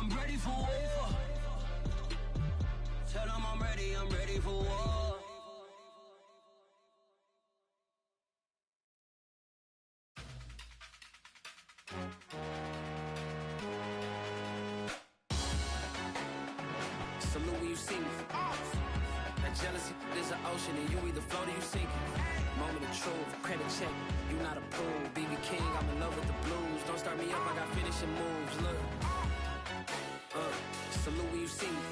I'm ready for war. Tell them I'm ready for war. Salute when you see me. That jealousy is an ocean and you either float or you sink. Moment of truth, credit check, you not approved. BB King, I'm in love with the blues. Don't start me up, I got finishing moves, look. Salute when you see me.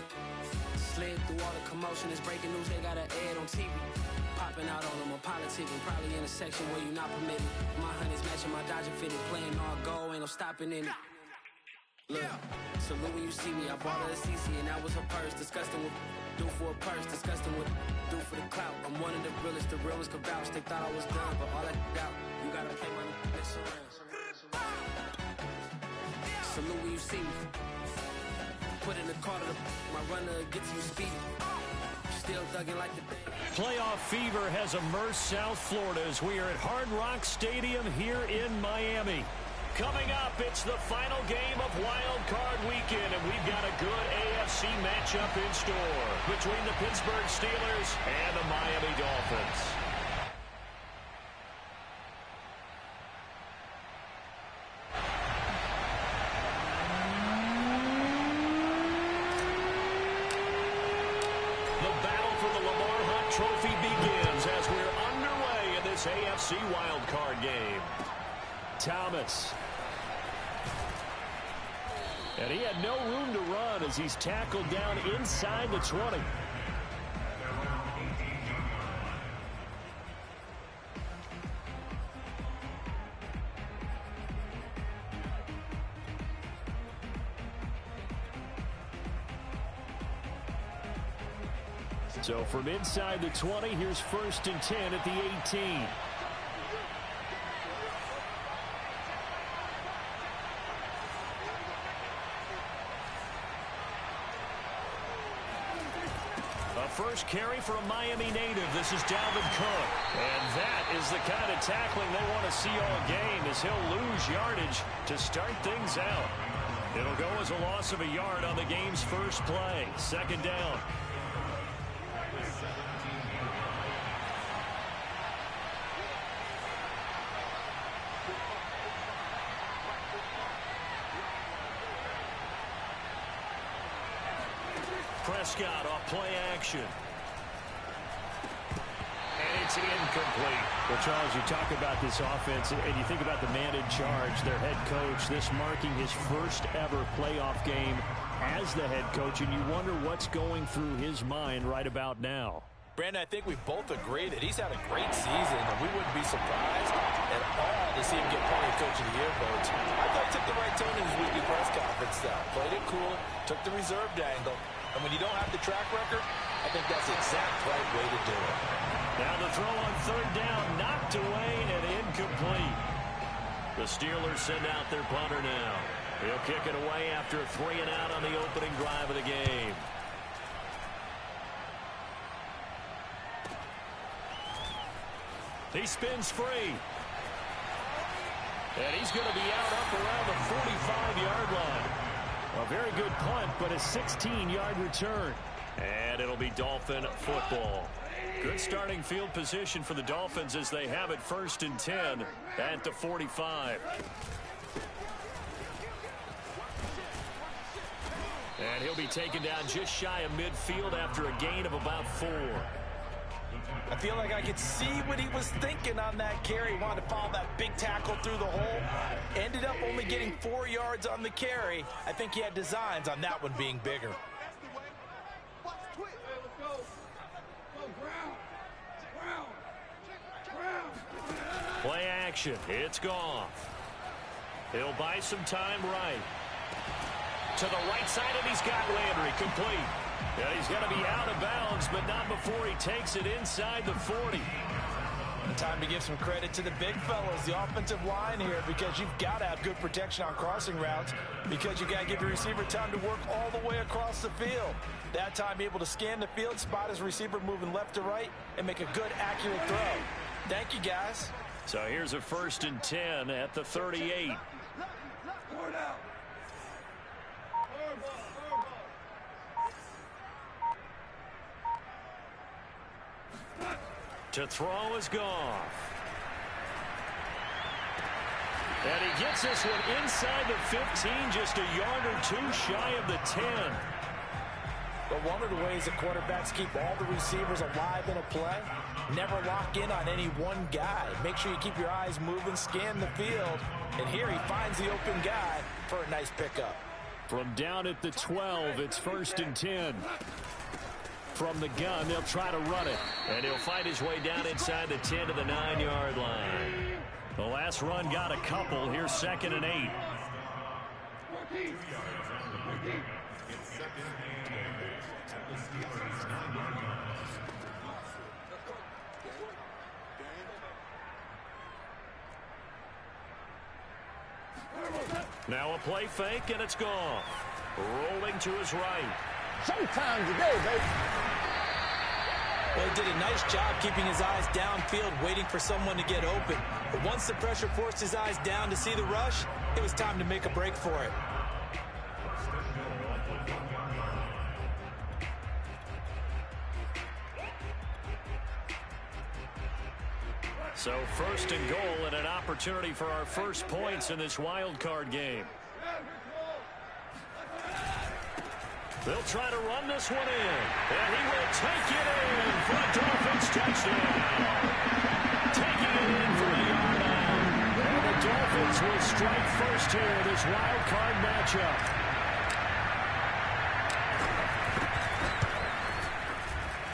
Slid through all the commotion, it's breaking news, they got an ad on TV. Popping out on them, I'm politicking, probably in a section where you not permitted. My honey's matching my Dodger fitted, playing all goal, ain't no stopping in it. Look, salute when you see me, I bought her a CC and that was her purse. Disgusting with do for a purse, disgusting with do for the clout. I'm one of the realest, the realest could vouch. They thought I was done, but all I doubt, you gotta play my next around. Salute when you see me. Put in the car to my runner gets you speed. Still thugging like the day. Playoff fever has immersed South Florida as we are at Hard Rock Stadium here in Miami. Coming up, it's the final game of Wild Card Weekend, and we've got a good AFC matchup in store between the Pittsburgh Steelers and the Miami Dolphins. The battle for the Lamar Hunt Trophy begins as we're underway in this AFC Wild Card game. Thomas. And he had no room to run as he's tackled down inside the 20. So from inside the 20, here's 1st and 10 at the 18. First carry for a Miami native. This is Dolphin. And that is the kind of tackling they want to see all game as he'll lose yardage to start things out. It'll go as a loss of a yard on the game's first play. 2nd down. Prescott off play action. And it's incomplete. Well, Charles, you talk about this offense, and you think about the man in charge, their head coach, this marking his first ever playoff game as the head coach, and you wonder what's going through his mind right about now. Brandon, I think we both agree that he's had a great season, and we wouldn't be surprised at all to see him get plenty of Coach of the Year votes. I thought he took the right tone in his weekly press conference, though. Played it cool, took the reserved angle. And when you don't have the track record, I think that's the exact right way to do it. Now the throw on 3rd down, knocked away and incomplete. The Steelers send out their punter now. He'll kick it away after a 3 and out on the opening drive of the game. He spins free. And he's going to be out up around the 45-yard line. A very good punt, but a 16-yard return. And it'll be Dolphin football. Good starting field position for the Dolphins as they have it 1st and 10 at the 45. And he'll be taken down just shy of midfield after a gain of about 4. I feel like I could see what he was thinking on that carry. He wanted to follow that big tackle through the hole. Ended up only getting 4 yards on the carry. I think he had designs on that one being bigger. Play action. It's gone. He'll buy some time right. To the right side, and he's got Landry complete. Yeah, he's going to be out of bounds, but not before he takes it inside the 40. Time to give some credit to the big fellas, the offensive line here, because you've got to have good protection on crossing routes, because you got to give your receiver time to work all the way across the field. That time, be able to scan the field, spot his receiver moving left to right, and make a good, accurate throw. Thank you, guys. So here's a 1st and 10 at the 38. To throw is Goff. And he gets this one inside the 15, just a yard or two shy of the 10. But one of the ways that quarterbacks keep all the receivers alive in a play, never lock in on any one guy. Make sure you keep your eyes moving, scan the field. And here he finds the open guy for a nice pickup. From down at the 12, it's 1st and 10. From the gun, they'll try to run it. And he'll find his way down inside the 10 to the 9-yard line. The last run got a couple. Here's 2nd and 8. Now a play fake, and it's gone. Rolling to his right. Showtime today, baby. Well, he did a nice job keeping his eyes downfield, waiting for someone to get open. But once the pressure forced his eyes down to see the rush, it was time to make a break for it. So 1st and goal and an opportunity for our first points in this wild card game. They'll try to run this one in. And he will take it in for a Dolphins touchdown. Taking it in for a yard out. And the Dolphins will strike first here in this wild card matchup.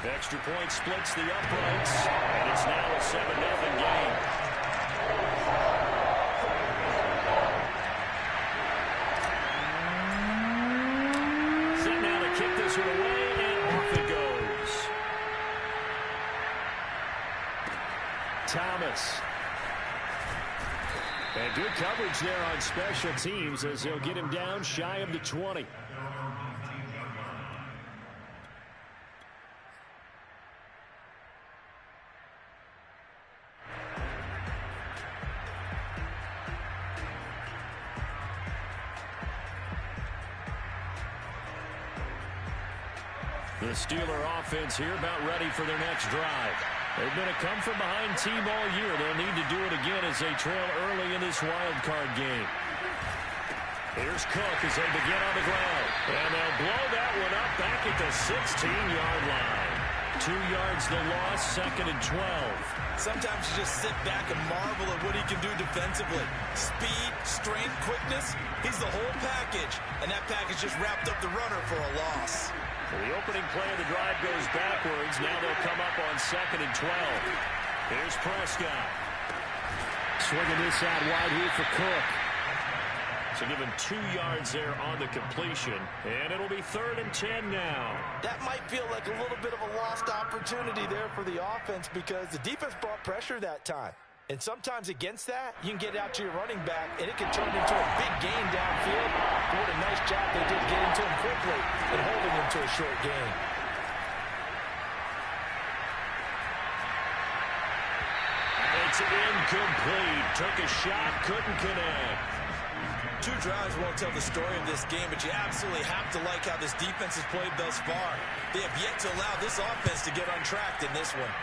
Extra point splits the uprights. And it's now a 7-0 game. Away, and off it goes. Thomas. And good coverage there on special teams as they'll get him down shy of the 20. The Steeler offense here about ready for their next drive. They've been a come-from-behind team all year. They'll need to do it again as they trail early in this wild card game. Here's Cook as they begin on the ground. And they'll blow that one up back at the 16-yard line. 2 yards the loss, 2nd and 12. Sometimes you just sit back and marvel at what he can do defensively. Speed, strength, quickness, he's the whole package. And that package just wrapped up the runner for a loss. The opening play of the drive goes backwards. Now they'll come up on 2nd and 12. Here's Prescott. Swinging this out wide here for Cook. So give him 2 yards there on the completion. And it'll be 3rd and 10 now. That might feel like a little bit of a lost opportunity there for the offense because the defense brought pressure that time. And sometimes against that, you can get out to your running back, and it can turn into a big gain downfield. What a nice job they did getting to him quickly and holding him to a short gain. It's incomplete. Took a shot, couldn't connect. 2 drives won't tell the story of this game, but you absolutely have to like how this defense has played thus far. They have yet to allow this offense to get untracked in this one.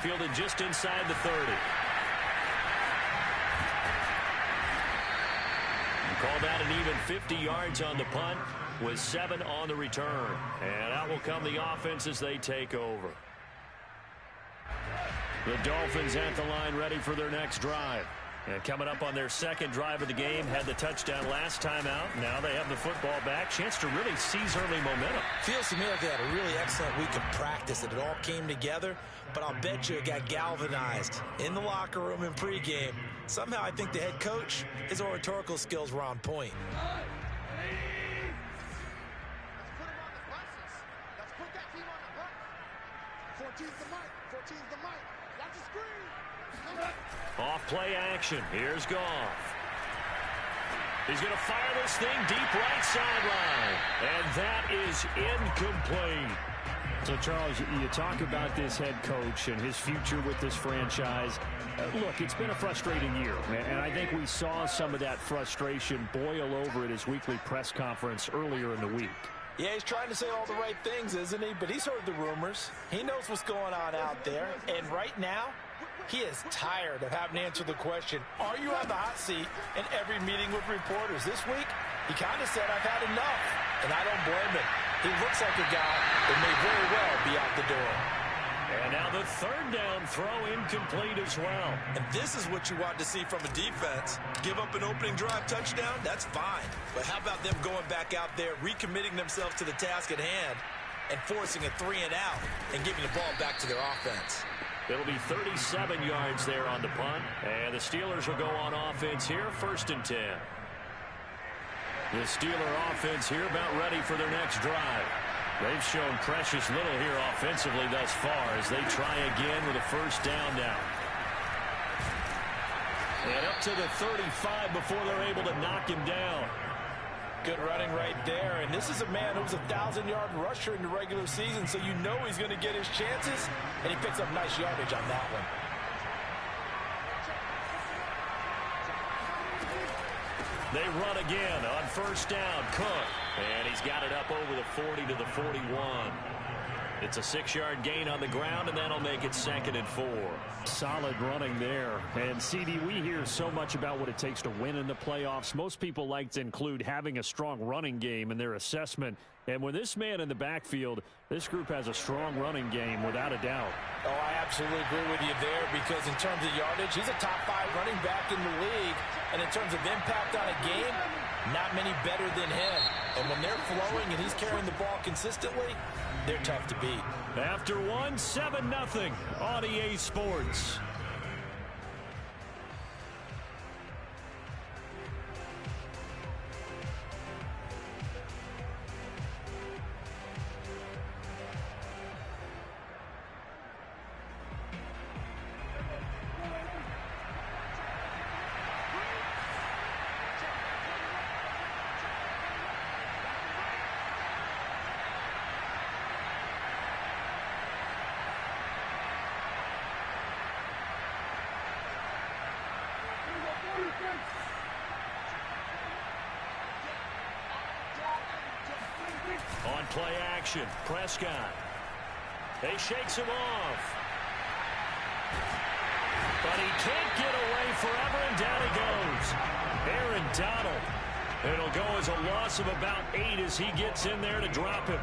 Fielded just inside the 30. And called out an even 50 yards on the punt with 7 on the return. And out will come the offense as they take over. The Dolphins at the line ready for their next drive. And coming up on their 2nd drive of the game, had the touchdown last time out. Now they have the football back. Chance to really seize early momentum. Feels to me like they had a really excellent week of practice. It all came together, but I'll bet you it got galvanized in the locker room in pregame. Somehow I think the head coach, his oratorical skills were on point. Let's put that team on the bus. 14's the mic. 14's the mic. Watch the screen. Off play action. Here's Goff. He's going to fire this thing deep right sideline. And that is incomplete. So, Charles, you talk about this head coach and his future with this franchise. Look, it's been a frustrating year, and I think we saw some of that frustration boil over at his weekly press conference earlier in the week. Yeah, he's trying to say all the right things, isn't he? But he's heard the rumors. He knows what's going on out there. And right now, he is tired of having to answer the question, are you on the hot seat in every meeting with reporters? This week, he kind of said, I've had enough. And I don't blame him. He looks like a guy that may very well be out the door. And now the third down throw incomplete as well. And this is what you want to see from a defense. Give up an opening drive touchdown, that's fine. But how about them going back out there, recommitting themselves to the task at hand, and forcing a 3-and-out and giving the ball back to their offense? It'll be 37 yards there on the punt. And the Steelers will go on offense here, 1st and 10. The Steeler offense here about ready for their next drive. They've shown precious little here offensively thus far as they try again with a first down now. And up to the 35 before they're able to knock him down. Good running right there. And this is a man who was a 1,000-yard rusher in the regular season, so you know he's going to get his chances. And he picks up nice yardage on that one. They run again on first down. Cook. And he's got it up over the 40 to the 41. It's a 6-yard gain on the ground, and that'll make it 2nd and 4. Solid running there. And, CD, we hear so much about what it takes to win in the playoffs. Most people like to include having a strong running game in their assessment. And with this man in the backfield, this group has a strong running game without a doubt. Oh, I absolutely agree with you there because in terms of yardage, he's a top 5 running back in the league. And in terms of impact on a game, not many better than him. And when they're flowing and he's carrying the ball consistently, they're tough to beat. After 7-0 on EA Sports. On play action, Prescott. He shakes him off. But he can't get away forever, and down he goes. Aaron Donald. It'll go as a loss of about 8 as he gets in there to drop him.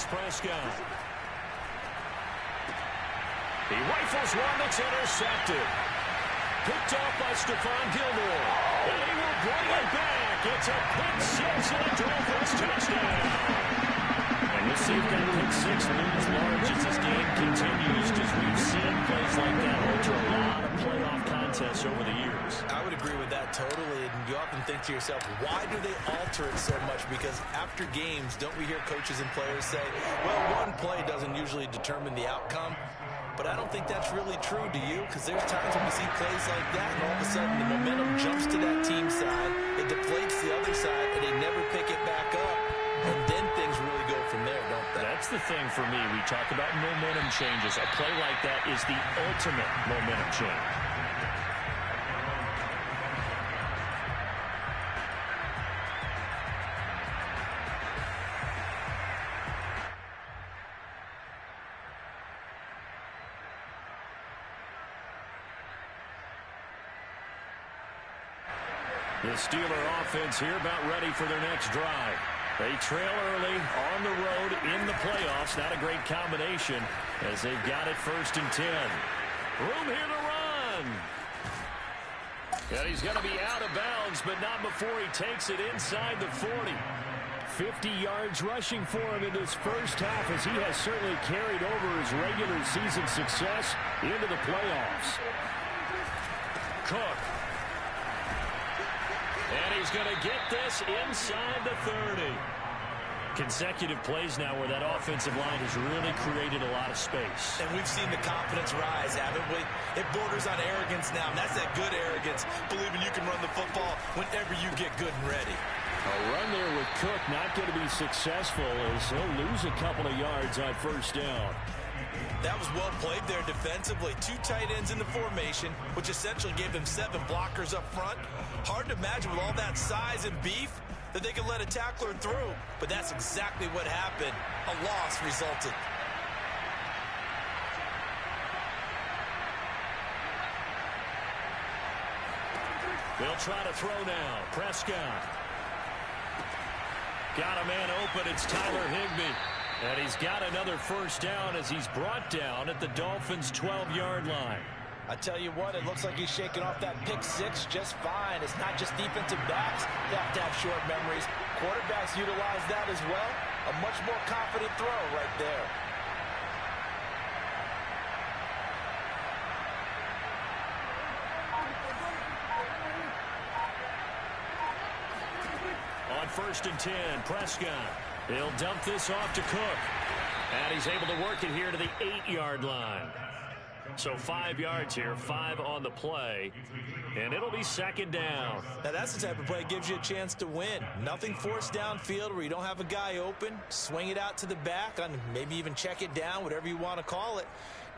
Prescott. He rifles one that's intercepted. Picked off by Stephon Gilmore. And he will bring it back. It's a pick 6 and a Dolphins touchdown. And we'll see if that pick 6 looms large as this game continues, because we've seen plays like that alter a lot of playoff contests over the years. I would agree with that totally. And you often think to yourself, why do they alter it so much? Because after games, don't we hear coaches and players say, well, one play doesn't usually determine the outcome. But I don't think that's really true, do you? Because there's times when we see plays like that, and all of a sudden the momentum jumps to that team side, it deflates the other side, and they never pick it back up. And then things really go from there, don't they? That's the thing for me. We talk about momentum changes. A play like that is the ultimate momentum change. The Steeler offense here about ready for their next drive. They trail early on the road in the playoffs. Not a great combination as they've got it 1st and 10. Room here to run. And he's going to be out of bounds, but not before he takes it inside the 40. 50 yards rushing for him in this first half, as he has certainly carried over his regular season success into the playoffs. Cook. And he's going to get this inside the 30. Consecutive plays now where that offensive line has really created a lot of space. And we've seen the confidence rise, haven't we? It borders on arrogance now, and that's that good arrogance, believing you can run the football whenever you get good and ready. A run there with Cook not going to be successful as he'll lose a couple of yards on first down. That was well played there defensively. 2 tight ends in the formation, which essentially gave them 7 blockers up front. Hard to imagine with all that size and beef that they could let a tackler through. But that's exactly what happened. A loss resulted. They'll try to throw now. Prescott. Got a man open. It's Tyler Higbee. And he's got another first down as he's brought down at the Dolphins' 12-yard line. I tell you what, it looks like he's shaking off that pick 6 just fine. It's not just defensive backs. They have to have short memories. Quarterbacks utilize that as well. A much more confident throw right there. On 1st and 10, Prescott. He'll dump this off to Cook. And he's able to work it here to the 8-yard line. So 5 yards here, 5 on the play, and it'll be 2nd down. Now that's the type of play that gives you a chance to win. Nothing forced downfield where you don't have a guy open. Swing it out to the back, and maybe even check it down, whatever you want to call it.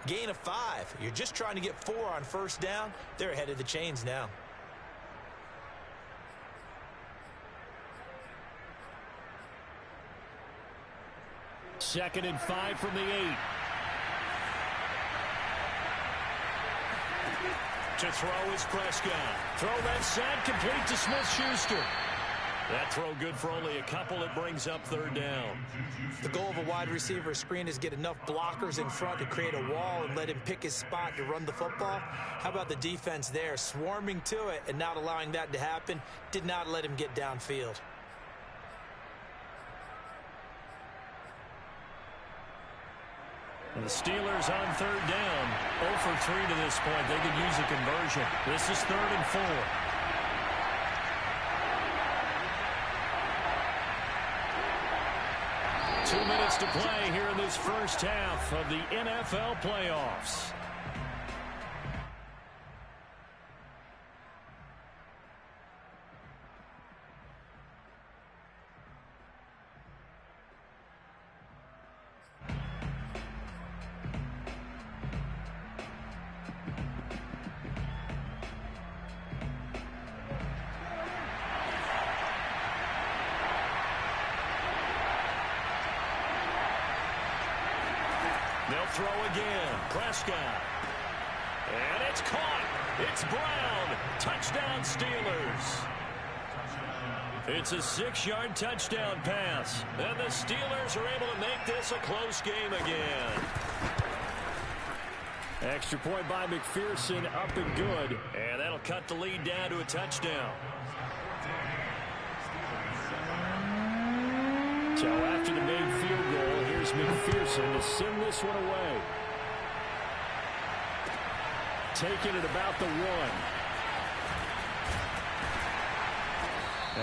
Gain of 5. You're just trying to get 4 on first down. They're ahead of the chains now. Second and 5 from the 8. To throw is Prescott. Throw left side, complete to Smith-Schuster. That throw good for only a couple. It brings up 3rd down. The goal of a wide receiver screen is get enough blockers in front to create a wall and let him pick his spot to run the football. How about the defense there, swarming to it and not allowing that to happen? Did not let him get downfield. And the Steelers on 3rd down. 0 for 3 to this point. They could use a conversion. This is 3rd and 4. Two minutes to play here in this first half of the NFL playoffs. They'll throw again. Prescott. And it's caught. It's Brown. Touchdown, Steelers. It's a 6-yard touchdown pass. And the Steelers are able to make this a close game again. Extra point by McPherson, up and good. And that'll cut the lead down to a touchdown. So after the made field goal, here's McPherson to send this one away. Taking it about the 1.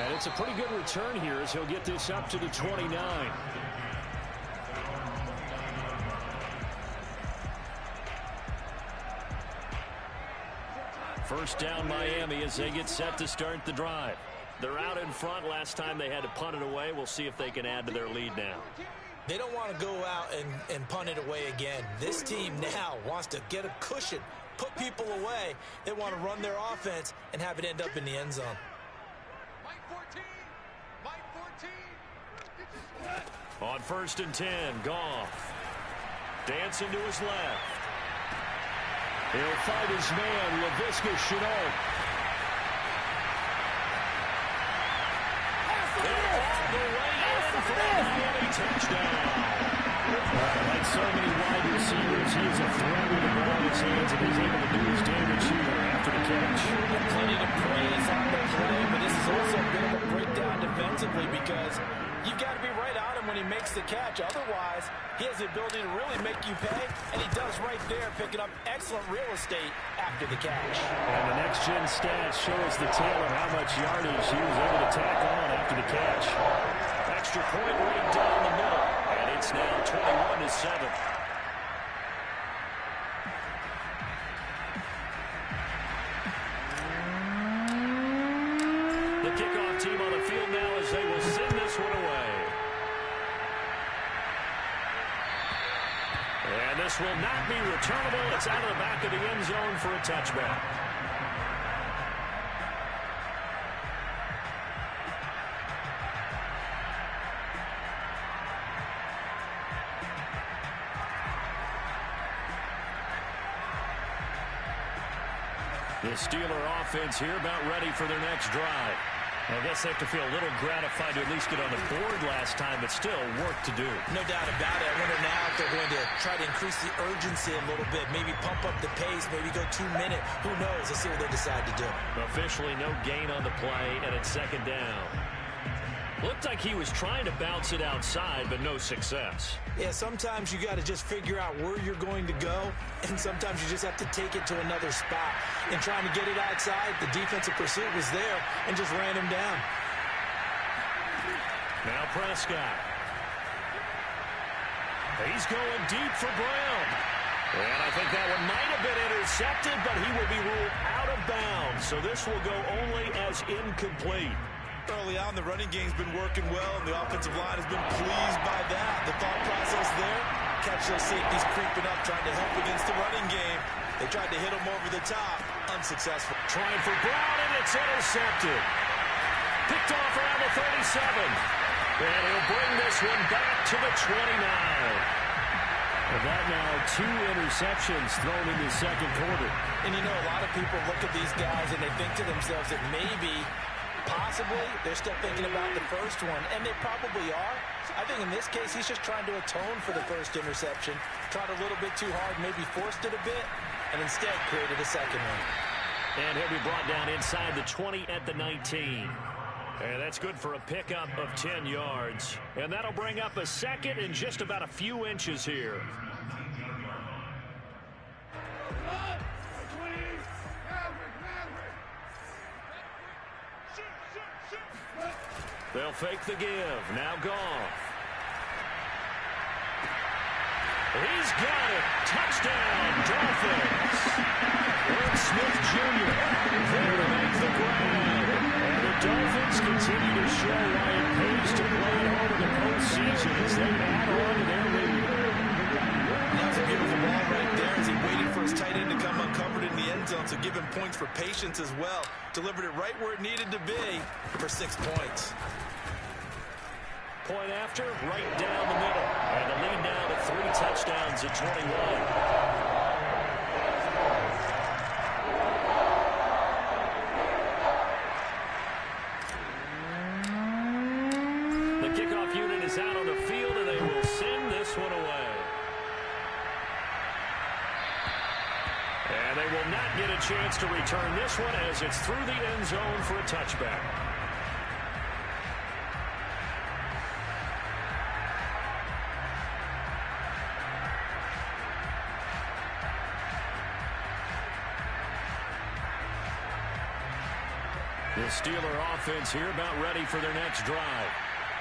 And it's a pretty good return here as he'll get this up to the 29. First down Miami as they get set to start the drive. They're out in front. Last time they had to punt it away. We'll see if they can add to their lead now. They don't want to go out and punt it away again. This team now wants to get a cushion, put people away. They want to run their offense and have it end up in the end zone. On 1st and 10, Goff. Dancing to his left. He'll fight his man, Laviska Shenault. All the way in for a Miami touchdown. Like so many wide receivers, he is a threat with the ball in his hands, and he's able to do his damage here after the catch. Plenty to praise on the play, but this is also a bit of a breakdown defensively because you've got to be right on him when he makes the catch. Otherwise, he has the ability to really make you pay, and he does right there, picking up excellent real estate after the catch. And the next-gen stats show us the tail of how much yardage he was able to tack on after the catch. extra point right down the middle. And it's now 21-7. The kickoff team on the field now as they will send this one away. And this will not be returnable. It's out of the back of the end zone for a touchback. The Steeler offense here about ready for their next drive. I guess they have to feel a little gratified to at least get on the board last time, but still work to do. No doubt about it. I wonder now if they're going to try to increase the urgency a little bit, maybe pump up the pace, maybe go 2 minute. Who knows? Let's see what they decide to do. Officially no gain on the play, and it's second down. Looked like he was trying to bounce it outside, but no success. Yeah, sometimes you got to just figure out where you're going to go, and sometimes you just have to take it to another spot. And trying to get it outside, the defensive pursuit was there and just ran him down. Now Prescott. He's going deep for Brown. And I think that one might have been intercepted, but he will be ruled out of bounds. So this will go only as incomplete. Early on, the running game's been working well, and the offensive line has been pleased by that. The thought process there, catch those safeties creeping up, trying to help against the running game. They tried to hit him over the top. Unsuccessful. Trying for Brown, and it's intercepted. Picked off around the 37. And he'll bring this one back to the 29. And that now 2 interceptions thrown in the second quarter. And you know, a lot of people look at these guys and they think to themselves that maybe, possibly, they're still thinking about the first one, and they probably are. I think in this case, he's just trying to atone for the first interception, tried a little bit too hard, maybe forced it a bit, and instead created a second one. And he'll be brought down inside the 20 at the 19. And that's good for a pickup of 10 yards. And that'll bring up a second and just about a few inches here. They'll fake the give. Now Goff. He's got it. Touchdown, Dolphins. Aaron Smith Jr. there to make the grab. And the Dolphins continue to show why it pays to play at home in the postseason as they add on to their lead. That was a beautiful ball right there as he waited for his tight end to come uncovered in the end zone, so give him points for patience as well. Delivered it right where it needed to be for 6 points. Point after, right down the middle. And the lead now to 3 touchdowns at 21. The kickoff unit is out on the field, and they will send this one away. And they will not get a chance to return this one as it's through the end zone for a touchback. The Steeler offense here about ready for their next drive.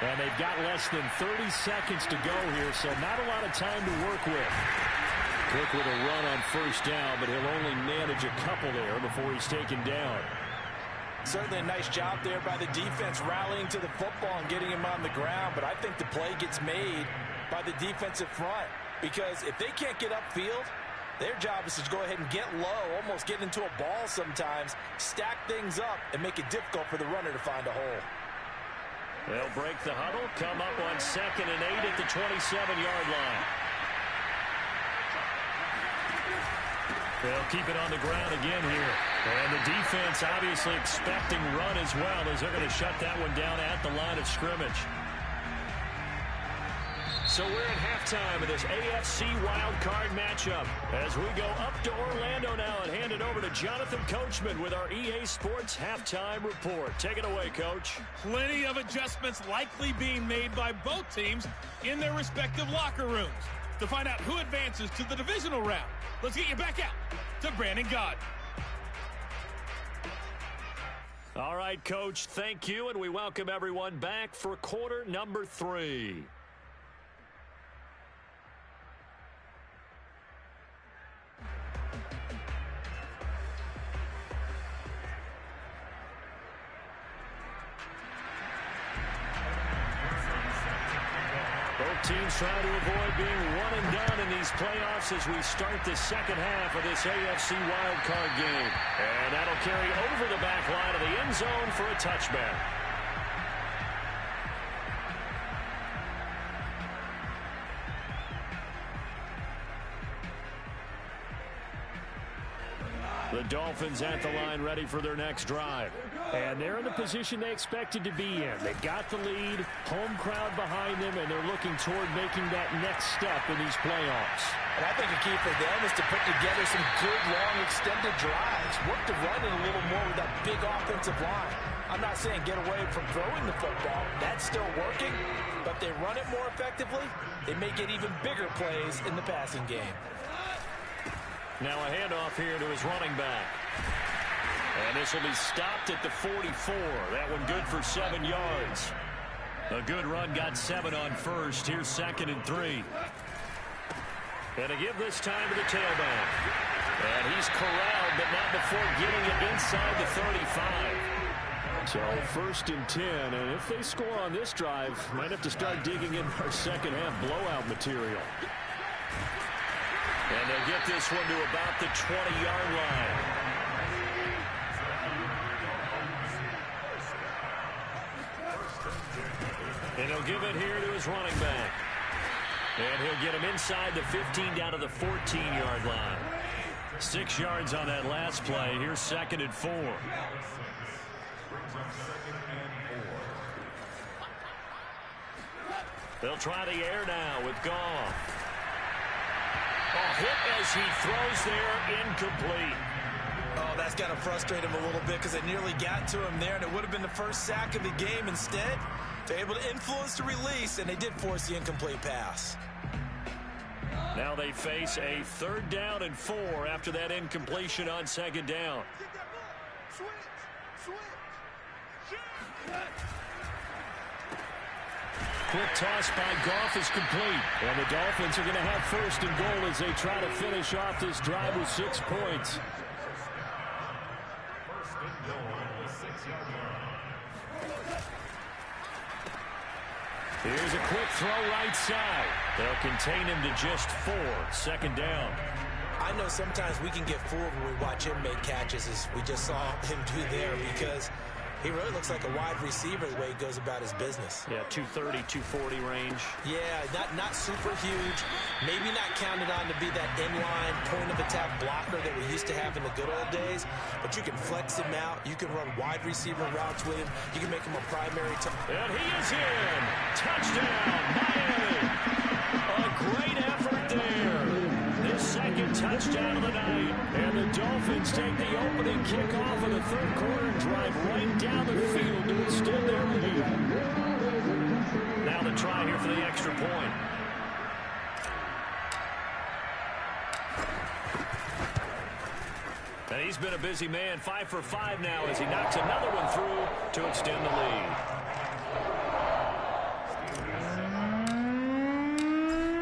And they've got less than 30 seconds to go here, so not a lot of time to work with. Cook with a run on first down, but he'll only manage a couple there before he's taken down. Certainly a nice job there by the defense rallying to the football and getting him on the ground, but I think the play gets made by the defensive front because if they can't get upfield, their job is to go ahead and get low, almost get into a ball sometimes, stack things up, and make it difficult for the runner to find a hole. They'll break the huddle, come up on 2nd and 8 at the 27-yard line. They'll keep it on the ground again here. And the defense obviously expecting run as well as they're going to shut that one down at the line of scrimmage. So we're at halftime of this AFC wildcard matchup as we go up to Orlando now and hand it over to Jonathan Coachman with our EA Sports halftime report. Take it away, Coach. Plenty of adjustments likely being made by both teams in their respective locker rooms. To find out who advances to the divisional round, let's get you back out to Brandon Gaudin. All right, Coach, thank you, and we welcome everyone back for quarter number 3. Both teams trying to avoid being one and done in these playoffs as we start the second half of this AFC wildcard game. And that'll carry over the back line of the end zone for a touchback. The Dolphins at the line ready for their next drive. And they're in the position they expected to be in. They got the lead, home crowd behind them, and they're looking toward making that next step in these playoffs. And I think a key for them is to put together some good, long, extended drives. Work to run it a little more with that big offensive line. I'm not saying get away from throwing the football. That's still working. But they run it more effectively, they may get even bigger plays in the passing game. Now a handoff here to his running back. And this will be stopped at the 44. That one good for 7 yards. A good run, got 7 on first. Here's 2nd and 3. And to give this time to the tailback. And he's corralled, but not before getting it inside the 35. So 1st and 10. And if they score on this drive, might have to start digging in our second half blowout material. And they'll get this one to about the 20-yard line. And he'll give it here to his running back. And he'll get him inside the 15 down to the 14-yard line. 6 yards on that last play. Here's 2nd and 4. They'll try the air now with Goff. A hit as he throws there, incomplete. Oh, that's got to frustrate him a little bit because they nearly got to him there, and it would have been the first sack of the game. Instead, they're able to influence the release, and they did force the incomplete pass. Now they face a 3rd down and 4 after that incompletion on 2nd down. Quick toss by Goff is complete. And the Dolphins are going to have 1st and goal as they try to finish off this drive with 6 points. Here's a quick throw right side. They'll contain him to just 4. 2nd down. I know sometimes we can get fooled when we watch him make catches, as we just saw him do there, because he really looks like a wide receiver the way he goes about his business. Yeah, 230, 240 range. Yeah, not super huge. Maybe not counted on to be that inline point-of-attack blocker that we used to have in the good old days. But you can flex him out. You can run wide receiver routes with him. You can make him a primary. And he is in. Touchdown, Miami. A great effort there. His 2nd touchdown of the night. And the Dolphins take the opening kickoff of the 3rd quarter and drive right down the field to extend their lead. Now the try here for the extra point. And he's been a busy man, 5 for 5 now as he knocks another one through to extend the lead.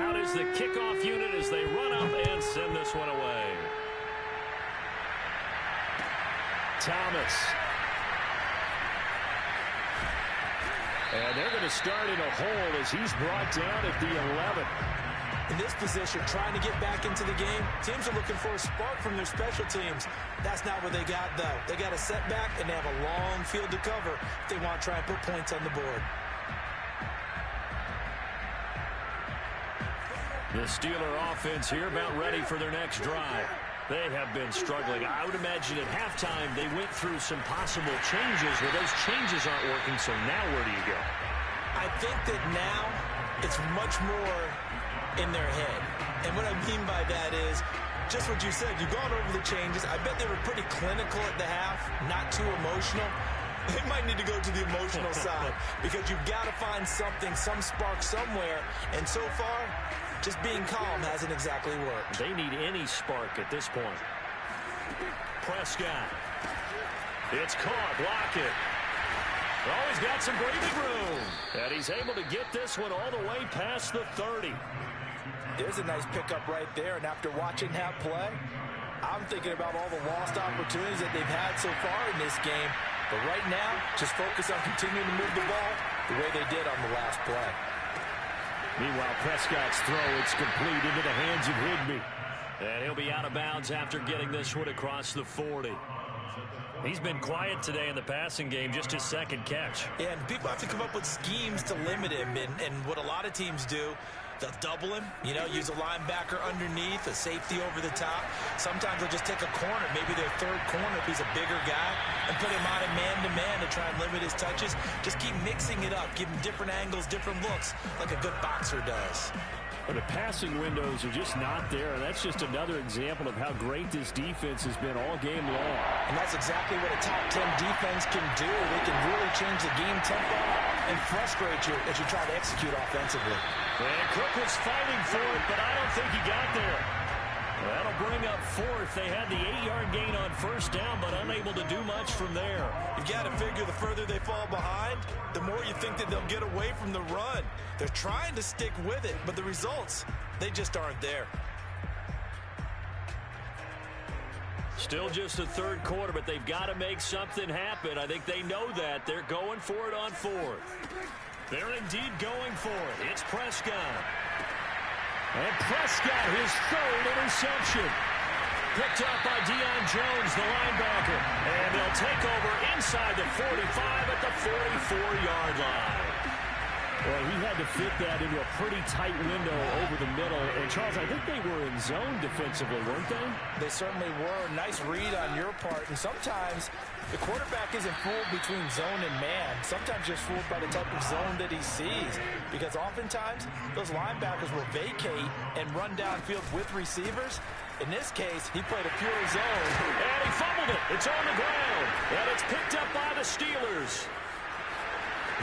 Out is the kickoff unit as they run up and send this one away. Thomas. And they're going to start in a hole as he's brought down at the 11. In this position, trying to get back into the game, teams are looking for a spark from their special teams. That's not what they got, though. They got a setback, and they have a long field to cover if they want to try and put points on the board. The Steeler offense here about ready for their next drive. They have been struggling. I would imagine at halftime they went through some possible changes where those changes aren't working, so now where do you go? I think that now it's much more in their head. And what I mean by that is just what you said. You've gone over the changes. I bet they were pretty clinical at the half, not too emotional. They might need to go to the emotional side because you've got to find something, some spark somewhere. And so far, just being calm hasn't exactly worked. They need any spark at this point. Prescott. It's caught. Block it. Oh, he's got some breathing room. And he's able to get this one all the way past the 30. There's a nice pickup right there. And after watching that play, I'm thinking about all the lost opportunities that they've had so far in this game. But right now, just focus on continuing to move the ball the way they did on the last play. Meanwhile, Prescott's throw, it's complete into the hands of Higbee. And he'll be out of bounds after getting this one across the 40. He's been quiet today in the passing game, just his second catch. Yeah, and people have to come up with schemes to limit him. And what a lot of teams do, they'll double him, use a linebacker underneath, a safety over the top. Sometimes they'll just take a corner, maybe their third corner if he's a bigger guy, and put him on a man-to-man to try and limit his touches. Just keep mixing it up, give him different angles, different looks, like a good boxer does. But the passing windows are just not there, and that's just another example of how great this defense has been all game long. And that's exactly what a top 10 defense can do. They can really change the game tempo and frustrate you as you try to execute offensively. And Cook was fighting for it, but I don't think he got there. That'll bring up fourth. They had the 8-yard gain on first down, but unable to do much from there. You've got to figure the further they fall behind, the more you think that they'll get away from the run. They're trying to stick with it, but the results, they just aren't there. Still just the third quarter, but they've got to make something happen. I think they know that. They're going for it on fourth. They're indeed going for it. It's Prescott. And Prescott, his third interception. Picked up by Deion Jones, the linebacker. And they'll take over inside the 45 at the 44-yard line. Well, he had to fit that into a pretty tight window over the middle. And, Charles, I think they were in zone defensively, weren't they? They certainly were. Nice read on your part. And sometimes the quarterback isn't fooled between zone and man. Sometimes just fooled by the type of zone that he sees. Because oftentimes, those linebackers will vacate and run downfield with receivers. In this case, he played a pure zone. And he fumbled it. It's on the ground. And it's picked up by the Steelers.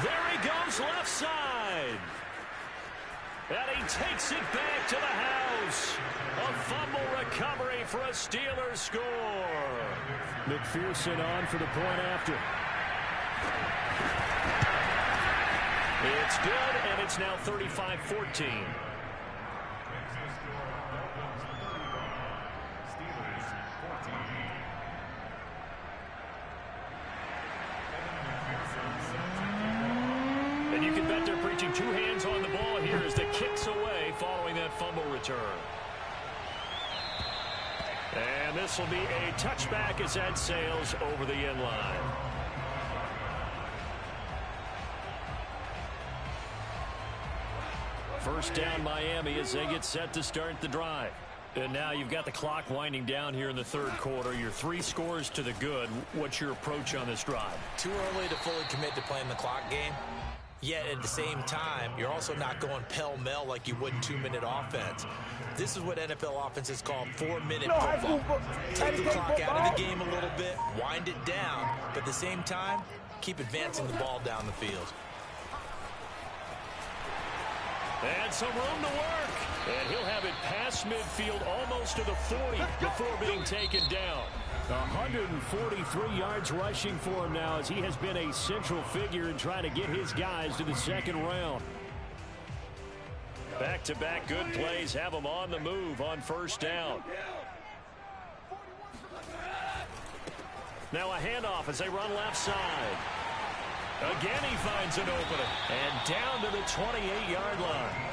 There he goes left side. And he takes it back to the house. A fumble recovery for a Steelers score. McPherson on for the point after. It's good, and it's now 35-14. And you can bet they're preaching two hands on the ball here as the kick's away following that fumble return. And this will be a touchback as that sails over the end line. First down Miami as they get set to start the drive. And now you've got the clock winding down here in the third quarter. You're 3 scores to the good. What's your approach on this drive? Too early to fully commit to playing the clock game. Yet at the same time, you're also not going pell-mell like you would in 2-minute offense. This is what NFL offenses call 4-minute football. Take the clock out of the game a little bit, wind it down, but at the same time, keep advancing the ball down the field. And some room to work. And he'll have it past midfield almost to the 40 before being taken down. 143 yards rushing for him now as he has been a central figure in trying to get his guys to the second round. Back-to-back good plays have him on the move on first down. Now a handoff as they run left side. Again he finds an opening. And down to the 28-yard line.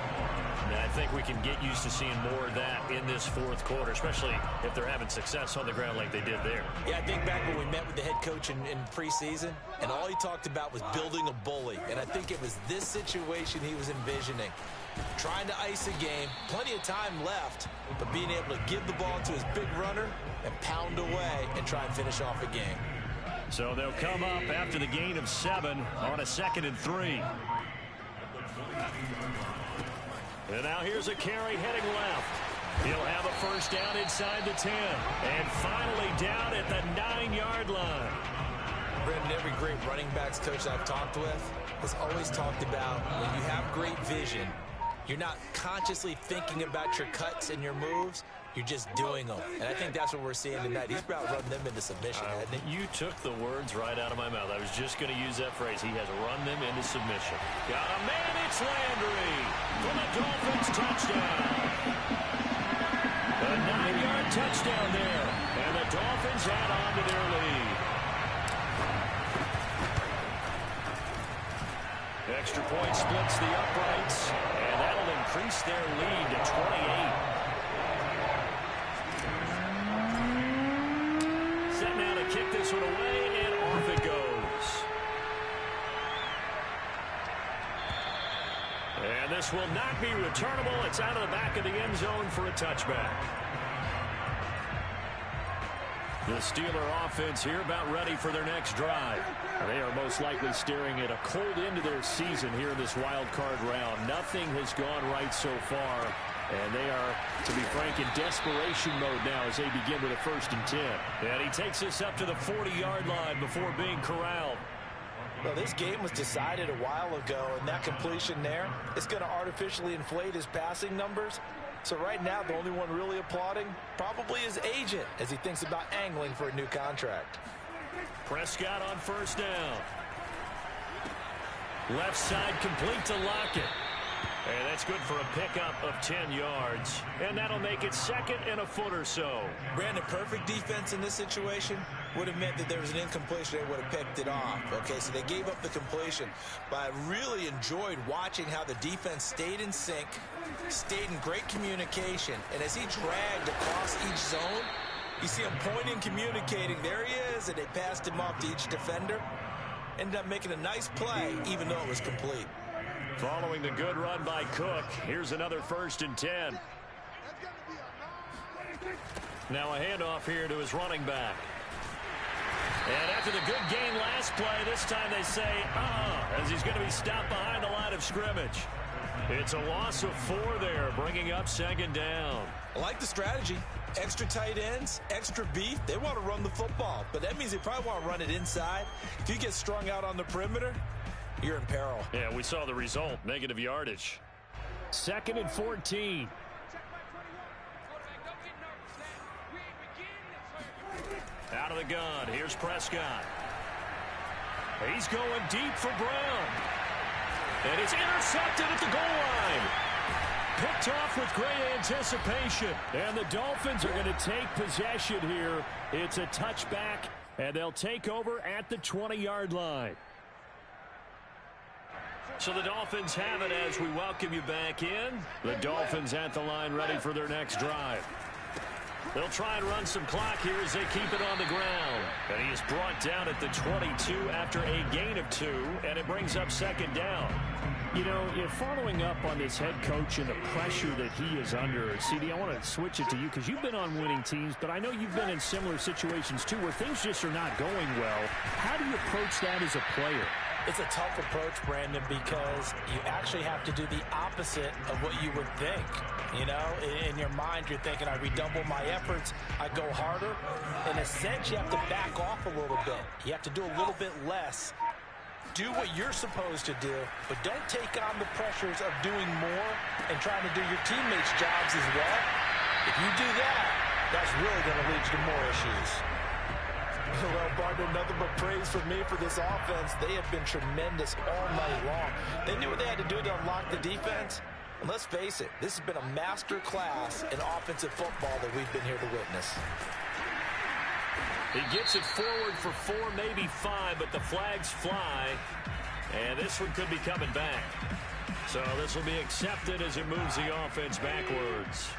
And I think we can get used to seeing more of that in this fourth quarter, especially if they're having success on the ground like they did there. Yeah, I think back when we met with the head coach in preseason, and all he talked about was building a bully. And I think it was this situation he was envisioning. Trying to ice a game, plenty of time left, but being able to give the ball to his big runner and pound away and try and finish off a game. So they'll come up after the gain of 7 on a 2nd and 3. And now here's a carry heading left. He'll have a first down inside the 10. And finally down at the 9-yard line. Brandon, every great running backs coach I've talked with has always talked about when you have great vision, you're not consciously thinking about your cuts and your moves. You're just doing them. And I think that's what we're seeing tonight. He's about running them into submission, hasn't he? You took the words right out of my mouth. I was just going to use that phrase. He has run them into submission. Got a man, it's Landry for the Dolphins touchdown. A 9-yard touchdown there. And the Dolphins add on to their lead. Extra point splits the uprights, and that'll increase their lead to 28. Set now to kick this one away, and off it goes. And this will not be returnable. It's out of the back of the end zone for a touchback. The Steeler offense here about ready for their next drive. They are most likely staring at a cold end to their season here in this wild card round. Nothing has gone right so far, and they are, to be frank, in desperation mode now as they begin with a 1st and 10. And he takes this up to the 40-yard line before being corralled. Well, this game was decided a while ago, and that completion there is going to artificially inflate his passing numbers. So right now, the only one really applauding probably his agent as he thinks about angling for a new contract. Prescott on 1st down. Left side complete to Lockett. And that's good for a pickup of 10 yards. And that'll make it 2nd and a foot or so. Brandon, perfect defense in this situation would have meant that there was an incompletion. They would have picked it off. Okay, so they gave up the completion. But I really enjoyed watching how the defense stayed in sync, stayed in great communication. And as he dragged across each zone, you see him pointing, communicating. There he is, and they passed him off to each defender. Ended up making a nice play, even though it was complete. Following the good run by Cook, here's another 1st and 10. Now a handoff here to his running back. And after the good gain last play, this time they say, as he's going to be stopped behind the line of scrimmage. It's a loss of 4 there, bringing up 2nd down. I like the strategy. Extra tight ends, extra beef. They want to run the football, but that means they probably want to run it inside. If you get strung out on the perimeter, you're in peril. Yeah, we saw the result. Negative yardage. 2nd and 14. Out of the gun. Here's Prescott. He's going deep for Brown. And it's intercepted at the goal line. Picked off with great anticipation. And the Dolphins are going to take possession here. It's a touchback, and they'll take over at the 20-yard line. So the Dolphins have it as we welcome you back in. The Dolphins at the line ready for their next drive. They'll try and run some clock here as they keep it on the ground. And he is brought down at the 22 after a gain of 2, and it brings up 2nd down. You know, following up on this head coach and the pressure that he is under, CD, I want to switch it to you because you've been on winning teams, but I know you've been in similar situations too where things just are not going well. How do you approach that as a player? It's a tough approach, Brandon, because you actually have to do the opposite of what you would think. You know, in your mind, you're thinking, I redouble my efforts, I go harder. In a sense, you have to back off a little bit. You have to do a little bit less. Do what you're supposed to do, but don't take on the pressures of doing more and trying to do your teammates' jobs as well. If you do that, that's really going to lead you to more issues. Well, Barton, nothing but praise from me for this offense. They have been tremendous all night long. They knew what they had to do to unlock the defense. And let's face it, this has been a master class in offensive football that we've been here to witness. He gets it forward for 4, maybe 5, but the flags fly. And this one could be coming back. So this will be accepted as it moves the offense backwards.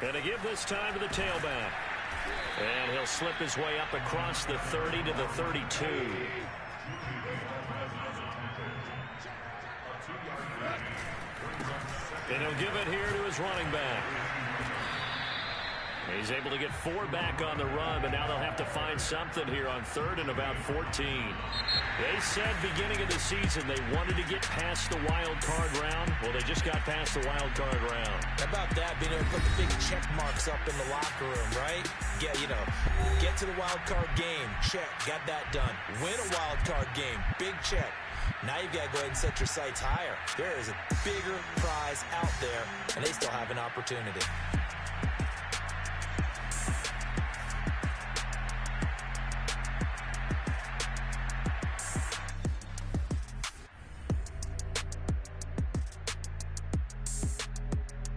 And to give this time to the tailback. And he'll slip his way up across the 30 to the 32. And he'll give it here to his running back. He's able to get 4 back on the run, but now they'll have to find something here on 3rd and about 14. They said beginning of the season they wanted to get past the wild card round. Well, they just got past the wild card round. How about that, being able to put the big check marks up in the locker room, right? Yeah, you know, get to the wild card game, check, got that done. Win a wild card game, big check. Now you've got to go ahead and set your sights higher. There is a bigger prize out there, and they still have an opportunity.